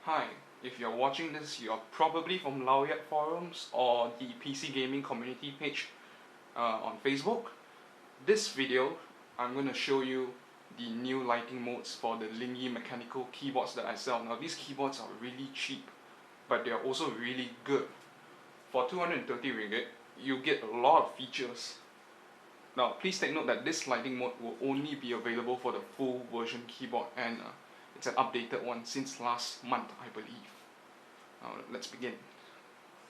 Hi, if you're watching this, you're probably from LingYi forums or the PC gaming community page on Facebook. This video, I'm going to show you the new lighting modes for the LingYi mechanical keyboards that I sell. Now these keyboards are really cheap, but they're also really good. For 230 ringgit, you get a lot of features. Now please take note that this lighting mode will only be available for the full version keyboard, and it's an updated one since last month, I believe. Now let's begin.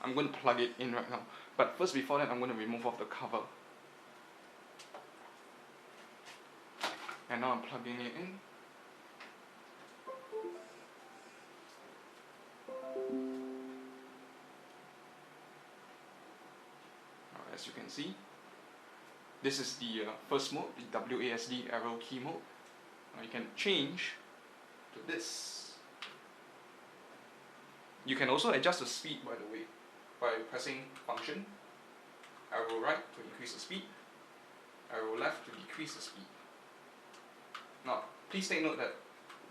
I'm going to plug it in right now, but first, before that, I'm going to remove off the cover. And now I'm plugging it in. Now, as you can see, this is the first mode, the WASD arrow key mode. Now you can change to this. You can also adjust the speed, by the way, by pressing function, arrow right to increase the speed, arrow left to decrease the speed. Now, please take note that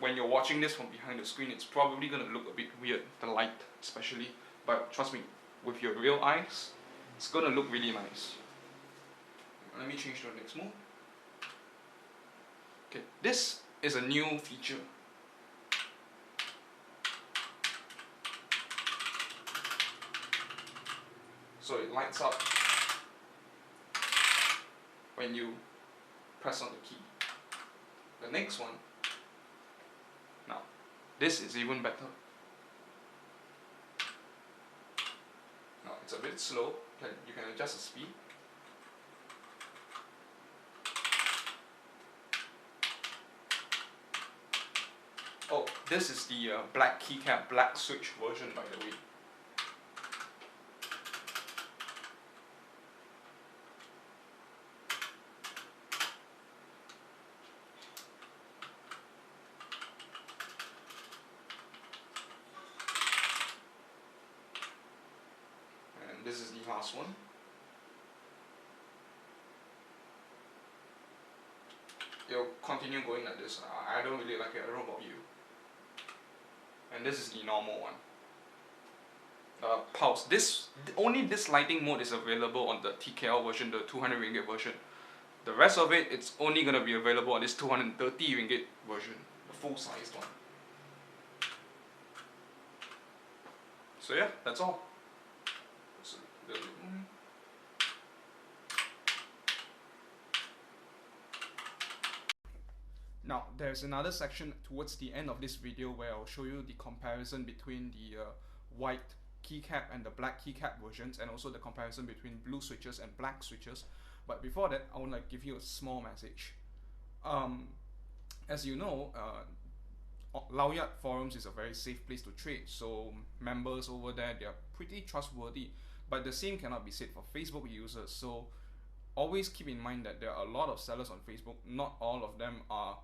when you're watching this from behind the screen, it's probably going to look a bit weird, the light especially, but trust me, with your real eyes, it's going to look really nice. Let me change to the next mode. Okay, this is a new feature. So it lights up when you press on the key. The next one, now this is even better. Now it's a bit slow, you can adjust the speed. Oh, this is the black keycap, black switch version, by the way. And this is the last one. It'll continue going like this. I don't really like it, I don't know about you. And this is the normal one. Pulse. Only this lighting mode is available on the TKL version, the 200 ringgit version. The rest of it, it's only going to be available on this 230 ringgit version, the full-sized one. So yeah, that's all. Now, there's another section towards the end of this video where I'll show you the comparison between the white keycap and the black keycap versions, and also the comparison between blue switches and black switches. But before that, I want to give you a small message. As you know, LingYi forums is a very safe place to trade, so members over there, they are pretty trustworthy. But the same cannot be said for Facebook users, so always keep in mind that there are a lot of sellers on Facebook. Not all of them are,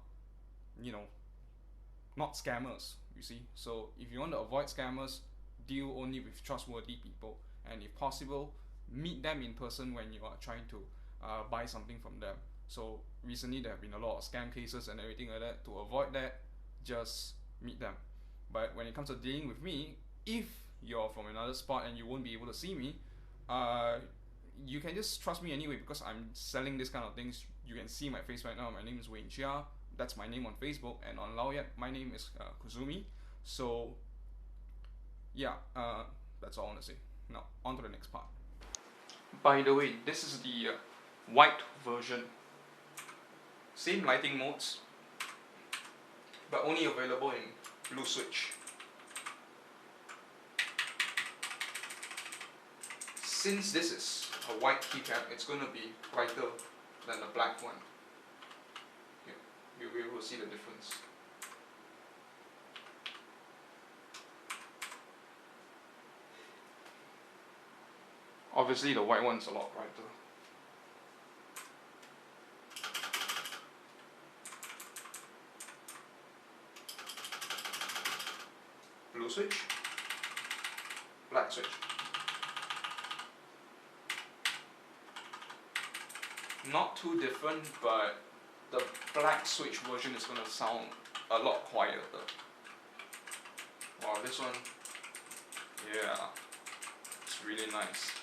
not scammers, you see. So if you want to avoid scammers, deal only with trustworthy people, and if possible, meet them in person when you are trying to buy something from them. So recently there have been a lot of scam cases and everything like that. To avoid that, just meet them. But when it comes to dealing with me, if you're from another spot and you won't be able to see me, you can just trust me anyway, because I'm selling this kind of things. You can see my face right now. My name is Wayne Chia. That's my name on Facebook, and on LingYi, my name is Kuzumi. So yeah, that's all I want to say. Now, on to the next part. By the way, this is the white version. Same lighting modes, but only available in blue switch. Since this is a white keycap, it's going to be brighter than the black one. You'll be able to see the difference. Obviously, the white one's a lot brighter. Blue switch, black switch. Not too different, but the black switch version is going to sound a lot quieter. While this one, yeah, it's really nice.